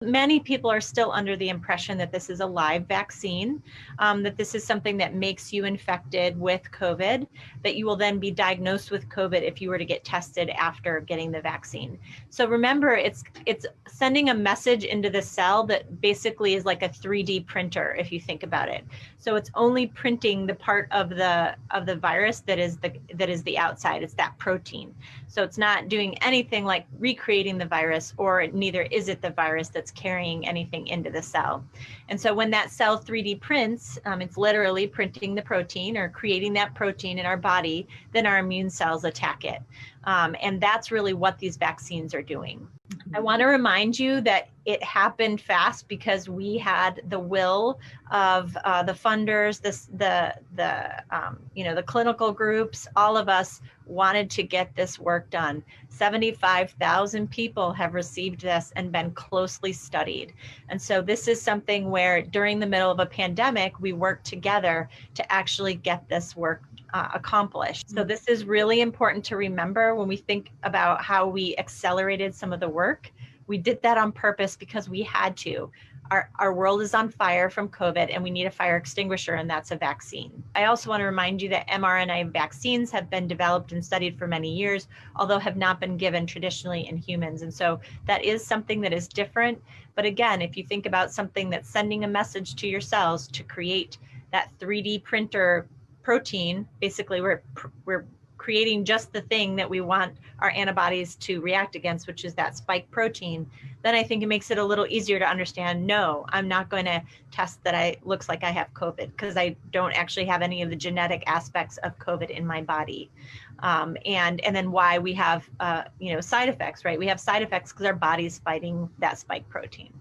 Many people are still under the impression that this is a live vaccine, that this is something that makes you infected with COVID, that you will then be diagnosed with COVID if you were to get tested after getting the vaccine. So remember, it's sending a message into the cell that basically is like a 3D printer, if you think about it. So it's only printing the part of the virus that is the outside. It's that protein. So it's not doing anything like recreating the virus, or neither is it the virus that's carrying anything into the cell. And so when that cell 3D prints, it's literally printing the protein or creating that protein in our body, then our immune cells attack it. And that's really what these vaccines are doing. I want to remind you that it happened fast because we had the will of the funders, the clinical groups. All of us wanted to get this work done. 75,000 people have received this and been closely studied. And so this is something where during the middle of a pandemic, we worked together to actually get this work accomplished. So this is really important to remember when we think about how we accelerated some of the work. We did that on purpose because we had to. Our world is on fire from COVID and we need a fire extinguisher, and that's a vaccine. I also want to remind you that mRNA vaccines have been developed and studied for many years, although have not been given traditionally in humans. And so that is something that is different. But again, if you think about something that's sending a message to your cells to create that 3D printer protein, basically we're creating just the thing that we want our antibodies to react against, which is that spike protein, then I think it makes it a little easier to understand, no, I'm not going to test that looks like I have COVID because I don't actually have any of the genetic aspects of COVID in my body. And then why we have, side effects, right? We have side effects because our body's fighting that spike protein.